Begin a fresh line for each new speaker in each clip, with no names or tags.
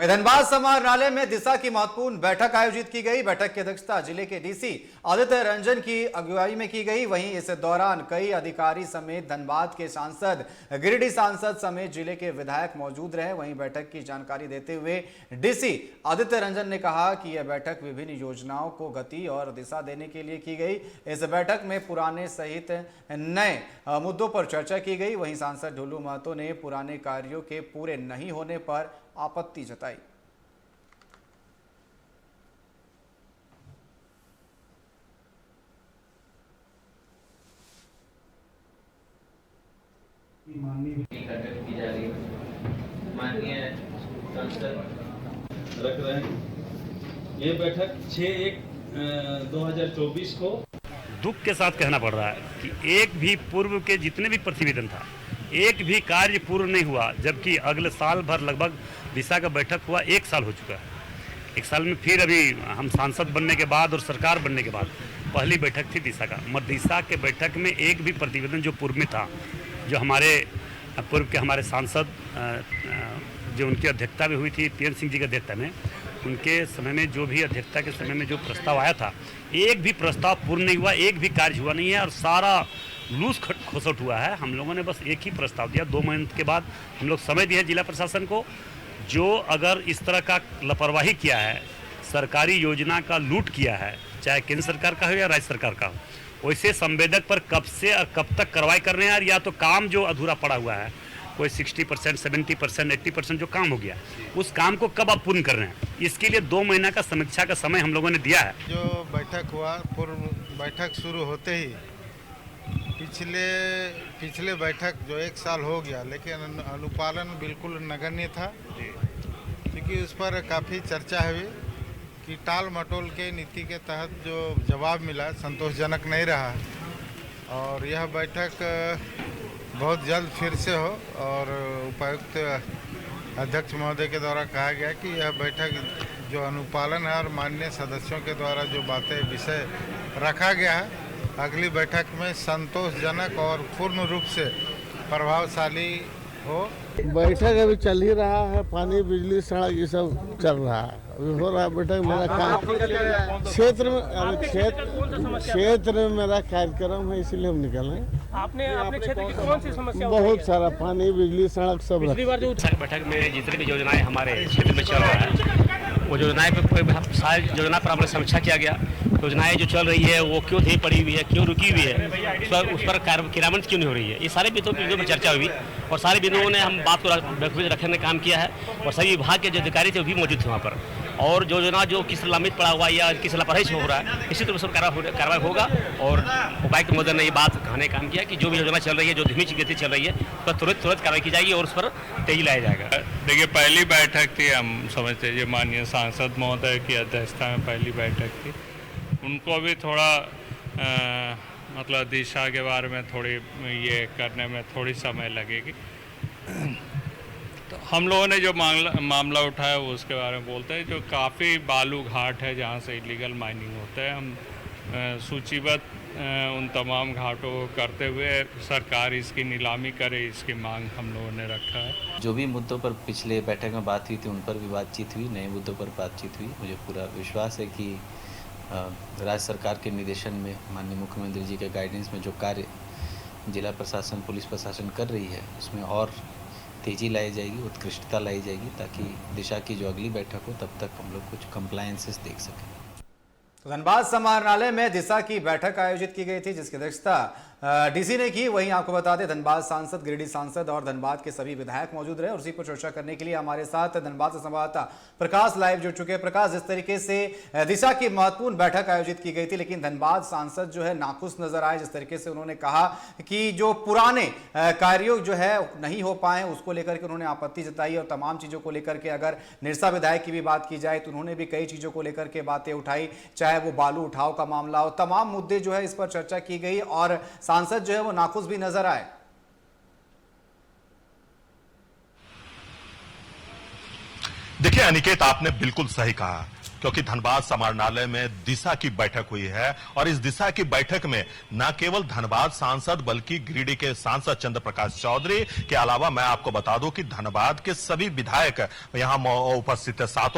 वहीं धनबाद समाहरणालय में दिशा की महत्वपूर्ण बैठक आयोजित की गई। बैठक की अध्यक्षता जिले के डीसी आदित्य रंजन की अगुवाई में की गई। वहीं इस दौरान कई अधिकारी समेत धनबाद के सांसद, गिरिडीह सांसद समेत जिले के विधायक मौजूद रहे। वहीं बैठक की जानकारी देते हुए डीसी आदित्य रंजन ने कहा कि यह बैठक विभिन्न योजनाओं को गति और दिशा देने के लिए की गई। इस बैठक में पुराने सहित नए मुद्दों पर चर्चा की गई। वहीं सांसद ढुल्लू महतो ने पुराने कार्यों के पूरे नहीं होने पर आपत्ति जताई।
माननीय सांसद रख रहे हैं। ये बैठक 6/1/2024 को
दुख के साथ कहना पड़ रहा है कि एक भी पूर्व के जितने भी प्रतिवेदन था, एक भी कार्य पूर्ण नहीं हुआ, जबकि अगले साल भर लगभग दिशा का बैठक हुआ 1 साल हो चुका है। 1 साल में फिर अभी हम सांसद बनने के बाद और सरकार बनने के बाद पहली बैठक थी दिशा का। मगर दिशा के बैठक में एक भी प्रतिवेदन जो पूर्व में था, जो हमारे पूर्व के हमारे सांसद जो उनकी अध्यक्षता में हुई थी, पीएन सिंह जी की अध्यक्षता में, उनके समय में जो भी अध्यक्षता के समय में जो प्रस्ताव आया था, एक भी प्रस्ताव पूर्ण नहीं हुआ, एक भी कार्य हुआ नहीं है और सारा लूज खोसट हुआ है। हम लोगों ने बस एक ही प्रस्ताव दिया। 2 महीने के बाद हम लोग समय दिए जिला प्रशासन को, जो अगर इस तरह का लापरवाही किया है, सरकारी योजना का लूट किया है, चाहे केंद्र सरकार का हो या राज्य सरकार का हो, वैसे संवेदक पर कब से और कब तक कार्रवाई कर रहे हैं। या तो काम जो अधूरा पड़ा हुआ है, कोई 60%, 70%, 80% जो काम हो गया, उस काम को कब आप पूर्ण कर रहे हैं, इसके लिए 2 महीना का समीक्षा का समय हम लोगों ने दिया है।
जो बैठक हुआ, पूर्व बैठक शुरू होते ही पिछले बैठक जो 1 साल हो गया, लेकिन अनुपालन बिल्कुल नगण्य था, क्योंकि उस पर काफ़ी चर्चा हुई कि टाल मटोल के नीति के तहत जो जवाब मिला संतोषजनक नहीं रहा। और यह बैठक बहुत जल्द फिर से हो और उपायुक्त अध्यक्ष महोदय के द्वारा कहा गया कि यह बैठक जो अनुपालन है और माननीय सदस्यों के द्वारा जो बातें विषय रखा गया है, अगली बैठक में संतोषजनक और पूर्ण रूप से प्रभावशाली हो।
बैठक अभी चल ही रहा है, पानी, बिजली, सड़क ये सब चल रहा है, अभी हो रहा है बैठक। मेरा काम क्षेत्र में मेरा कार्यक्रम है, इसलिए हम निकल रहे हैं।
आपने क्षेत्र की कौन सी समस्या?
बहुत सारा पानी, बिजली, सड़क सब।
पिछली बार जो बैठक में जितनी भी योजनाएं हमारे क्षेत्र में चल रहा है, वो योजनाएं पर सारी योजना पर हमारा समीक्षा किया गया। योजनाएं जो चल रही है वो क्यों धीरे पड़ी हुई है, क्यों रुकी हुई है, उस पर क्रियान्वयन क्यों नहीं हो रही है, ये सारे बिंदुओं पर चर्चा हुई और सारे बिंदुओं ने हम बात को रखने का काम किया है। और सभी विभाग के जो अधिकारी थे वो भी मौजूद थे वहाँ पर। और जो योजना जो किस लंबित पड़ा हुआ या किस लापरवाही से हो रहा है, इसी तरह से कार्रवाई होगा। और उपायुक्त महोदय ने ये बात कहने का काम किया कि जो भी योजना चल रही है, जो धीमी गति चल रही है, तो तुरंत कार्रवाई की जाएगी और उस पर तेजी लाया जाएगा।
देखिए, पहली बैठक थी, हम समझते हैं माननीय सांसद महोदय की अध्यक्षता में पहली बैठक थी। उनको भी थोड़ा मतलब दिशा के बारे में थोड़ी ये करने में थोड़ी समय लगेगी। तो हम लोगों ने जो मामला उठाया वो उसके बारे में बोलते हैं। जो काफ़ी बालू घाट है जहाँ से इलीगल माइनिंग होता है, हम सूचीबद्ध उन तमाम घाटों को करते हुए सरकार इसकी नीलामी करे, इसकी मांग हम लोगों ने रखा है।
जो भी मुद्दों पर पिछले बैठक में बात हुई थी, उन पर भी बातचीत हुई, नए मुद्दों पर बातचीत हुई। मुझे पूरा विश्वास है कि राज्य सरकार के निर्देशन में, माननीय मुख्यमंत्री जी के गाइडेंस में जो कार्य जिला प्रशासन, पुलिस प्रशासन कर रही है, उसमें और तेज़ी लाई जाएगी, उत्कृष्टता लाई जाएगी, ताकि दिशा की जो अगली बैठक हो तब तक हम लोग कुछ कंप्लायंसेस देख सकें।
तो धनबाद समाहरणालय में दिशा की बैठक आयोजित की गई थी, जिसकी अध्यक्षता डीसी ने की। वहीं आपको बता दें, धनबाद सांसद, गिरिडीह सांसद और धनबाद के सभी विधायक मौजूद रहे। और उसी पर चर्चा करने के लिए हमारे साथ धनबाद से संवाददाता प्रकाश लाइव जुड़ चुके हैं। प्रकाश, जिस तरीके से दिशा की महत्वपूर्ण बैठक आयोजित की गई थी, लेकिन धनबाद सांसद जो है नाखुश नजर आए। जिस तरीके से उन्होंने कहा कि जो पुराने कार्यों जो है नहीं हो पाए, उसको लेकर के उन्होंने आपत्ति जताई। और तमाम चीजों को लेकर के अगर निरसा विधायक की भी बात की जाए तो उन्होंने भी कई चीजों को लेकर के बातें उठाई, चाहे वो बालू उठाव का मामला हो। तमाम मुद्दे जो है इस पर चर्चा की गई और सांसद जो है वो नाखुश भी नजर आए।
देखिए अनिकेत, आपने बिल्कुल सही कहा। क्योंकि धनबाद समाहरणालय में दिशा की बैठक हुई है और इस दिशा की बैठक में न केवल धनबाद सांसद बल्कि गिरिडीह के सांसद चंद्र प्रकाश चौधरी के अलावा मैं आपको बता दूं कि धनबाद के सभी विधायक यहां उपस्थित है। 7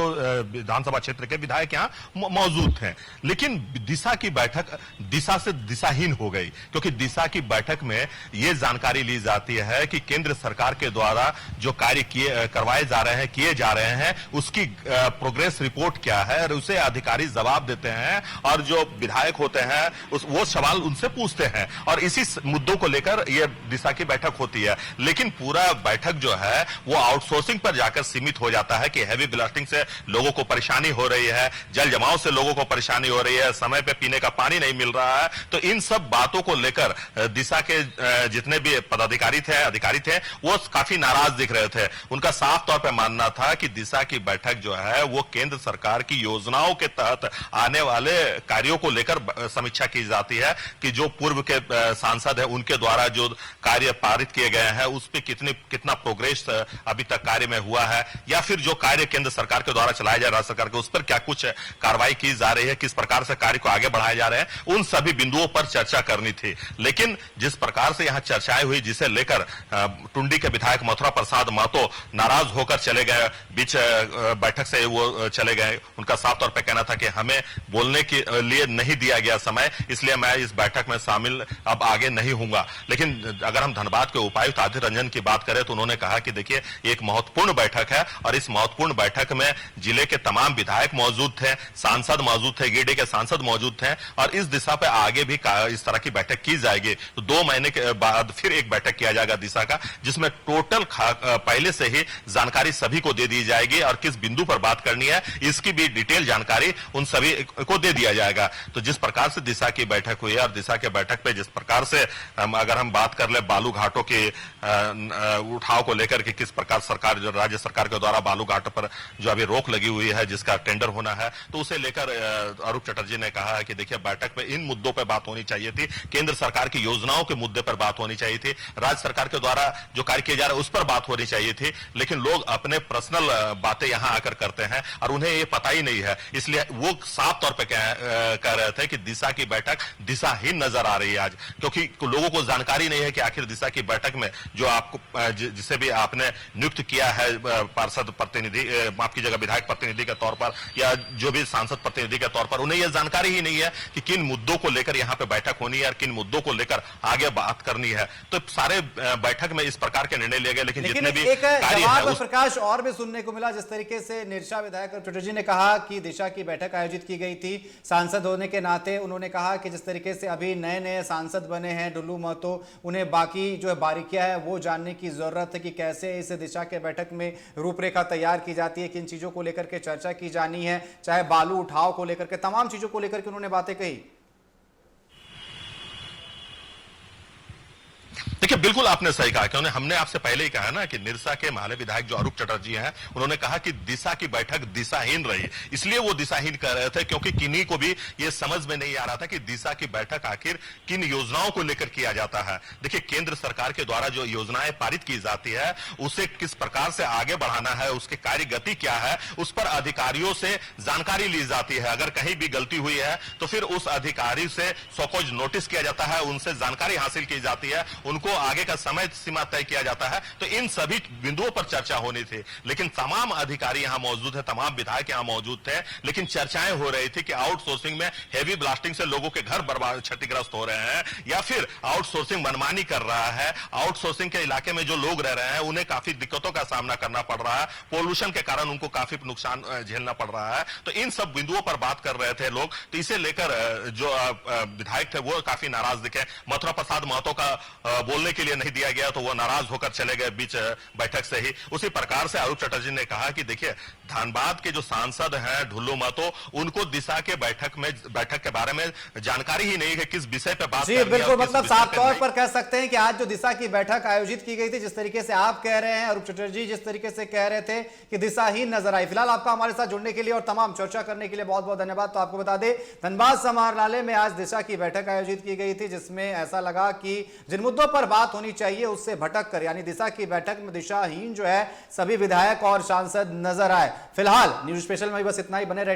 विधानसभा क्षेत्र के विधायक यहां मौजूद थे। लेकिन दिशा की बैठक दिशा से दिशाहीन हो गई, क्योंकि दिशा की बैठक में यह जानकारी ली जाती है कि केंद्र सरकार के द्वारा जो कार्य करवाए जा रहे हैं, किए जा रहे हैं, उसकी प्रोग्रेस रिपोर्ट क्या है और उसे अधिकारी जवाब देते हैं और जो विधायक होते हैं वो सवाल उनसे पूछते हैं और इसी मुद्दों को लेकर यह दिशा की बैठक होती है। लेकिन पूरा बैठक जो है वो आउटसोर्सिंग पर जाकर सीमित हो जाता है कि हैवी ब्लास्टिंग से लोगों को परेशानी हो रही है, जल जमाव से लोगों को परेशानी हो रही है, समय पे पीने का पानी नहीं मिल रहा है। तो इन सब बातों को लेकर दिशा के जितने भी पदाधिकारी थे, अधिकारी थे, वो काफी नाराज दिख रहे थे। उनका साफ तौर पर मानना था कि दिशा की बैठक जो है वो केंद्र सरकार की योजनाओं के तहत आने वाले कार्यों को लेकर समीक्षा की जाती है कि जो पूर्व के सांसद है उनके द्वारा जो कार्य पारित किए गए हैं उस पर कितना प्रोग्रेस अभी तक कार्य में हुआ है, या फिर जो कार्य केंद्र सरकार के द्वारा चलाए जा रहे राज्य सरकार के उस पर क्या कुछ कार्रवाई की जा रही है, किस प्रकार से कार्य को आगे बढ़ाए जा रहे हैं, उन सभी बिंदुओं पर चर्चा करनी थी। लेकिन जिस प्रकार से यहां चर्चाएं हुई, जिसे लेकर टुंडी के विधायक मथुरा प्रसाद महतो नाराज होकर चले गए, बीच बैठक से वो चले गए। उनका साफ तौर पर कहना था कि हमें बोलने के लिए नहीं दिया गया समय, इसलिए मैं इस बैठक में शामिल अब आगे नहीं होऊंगा। लेकिन अगर हम धनबाद के उपायुक्त आदित्य रंजन की बात करें तो उन्होंने कहा कि देखिए एक महत्वपूर्ण बैठक है और इस महत्वपूर्ण बैठक में जिले के तमाम विधायक मौजूद थे, सांसद मौजूद थे, गिरिडीह के सांसद मौजूद थे और इस दिशा पर आगे भी इस तरह की बैठक की जाएगी। तो 2 महीने के बाद फिर एक बैठक किया जाएगा दिशा का, जिसमें टोटल पहले से ही जानकारी सभी को दे दी जाएगी और किस बिंदु पर बात करनी है इसकी भी डिटेल जानकारी उन सभी को दे दिया जाएगा। तो जिस प्रकार से दिशा की बैठक हुई है और दिशा के बैठक पे जिस प्रकार से अगर हम बात कर ले बालू घाटों के उठाव को लेकर के किस प्रकार सरकार जो राज्य सरकार के द्वारा बालू घाटों पर जो अभी रोक लगी हुई है जिसका टेंडर होना है, तो उसे लेकर अरूप चटर्जी ने कहा है कि देखिए बैठक में इन मुद्दों पर बात होनी चाहिए थी, केंद्र सरकार की योजनाओं के मुद्दे पर बात होनी चाहिए थी, राज्य सरकार के द्वारा जो कार्य किए जा रहे हैं उस पर बात होनी चाहिए थी। लेकिन लोग अपने पर्सनल बातें यहां आकर करते हैं और उन्हें ये पता ही नहीं है, इसलिए वो साफ तौर पे कह रहे थे कि दिशा की बैठक दिशाहीन नजर आ रही है आज, क्योंकि लोगों को जानकारी नहीं है कि आखिर दिशा की बैठक में जो आपको जिसे भी आपने नियुक्त किया है पार्षद प्रतिनिधि, माफ कीजिएगा विधायक प्रतिनिधि के तौर पर या जो भी सांसद प्रतिनिधि के तौर पर, उन्हें यह जानकारी ही नहीं है कि किन मुद्दों को लेकर यहाँ पे बैठक होनी है और किन मुद्दों को लेकर आगे बात करनी है। तो सारे बैठक में इस प्रकार के निर्णय लिए गए। लेकिन जितने भी कार्य है
प्रकाश और भी सुनने को मिला, जिस तरीके से निरशा विधायक चटर्जी ने कहा कि दिशा की बैठक आयोजित की गई थी, सांसद होने के नाते उन्होंने कहा कि जिस तरीके से अभी नए नए सांसद बने हैं डुल्लू महतो, उन्हें बाकी जो है बारीकियां है वो जानने की जरूरत है कि कैसे इस दिशा के बैठक में रूपरेखा तैयार की जाती है, किन चीजों को लेकर के चर्चा की जानी है, चाहे बालू उठाव को लेकर के तमाम चीजों को लेकर के उन्होंने बातें कही।
देखिए बिल्कुल आपने सही कहा, क्योंकि हमने आपसे पहले ही कहा ना कि निरसा के माले विधायक जो अरूप चटर्जी हैं उन्होंने कहा कि दिशा की बैठक दिशाहीन रही, इसलिए वो दिशाहीन कर रहे थे क्योंकि किन्हीं को भी ये समझ में नहीं आ रहा था कि दिशा की बैठक आखिर किन योजनाओं को लेकर किया जाता है। देखिए केंद्र सरकार के द्वारा जो योजनाएं पारित की जाती है उसे किस प्रकार से आगे बढ़ाना है, उसकी कार्य गति क्या है, उस पर अधिकारियों से जानकारी ली जाती है। अगर कहीं भी गलती हुई है तो फिर उस अधिकारी से सौकोज नोटिस किया जाता है, उनसे जानकारी हासिल की जाती है, उनको आगे का समय सीमा तय किया जाता है। तो इन सभी बिंदुओं पर चर्चा होनी थी, लेकिन तमाम अधिकारी यहां मौजूद है, तमाम विधायक यहां मौजूद थे, लेकिन चर्चाएं हो रही थी कि आउटसोर्सिंग में हेवी ब्लास्टिंग से लोगों के घर बर्बाद क्षतिग्रस्त हो रहे हैं या फिर आउटसोर्सिंग मनमानी कर रहा है, आउटसोर्सिंग के इलाके में जो लोग रह रहे हैं उन्हें काफी दिक्कतों का सामना करना पड़ रहा है, पोल्यूशन के कारण उनको काफी नुकसान झेलना पड़ रहा है। तो इन सब बिंदुओं पर बात कर रहे थे लोग, तो इसे लेकर जो विधायक थे वो काफी नाराज दिखे। मथुरा प्रसाद महतो का बोलने के लिए नहीं दिया गया तो वो नाराज होकर चले गए बीच बैठक से ही। उसी प्रकार से अरूप चटर्जी ने कहा कि देखिए धनबाद के जो सांसद हैं ढुल्लू महतो, उनको दिशा के बैठक के बारे में जानकारी ही नहीं है किस विषय पर बात
जी बिल्कुल, मतलब साफ तौर पर कह सकते हैं कि आज जो दिशा की बैठक आयोजित की गई थी, जिस तरीके से आप कह रहे हैं, अरूप चटर्जी जिस तरीके से कह रहे थे कि दिशाहीन नजर आई। फिलहाल आपका हमारे साथ जुड़ने के लिए और तमाम चर्चा करने के लिए बहुत बहुत धन्यवाद। तो आपको बता दें धनबाद समाहरणालय में आज दिशा की बैठक आयोजित की गई थी, जिसमें ऐसा लगा कि जिन मुद्दों पर बात होनी चाहिए उससे भटक कर, यानी दिशा की बैठक में दिशाहीन जो है सभी विधायक और सांसद नजर आए। फिलहाल न्यूज स्पेशल में बस इतना ही, बने रहे।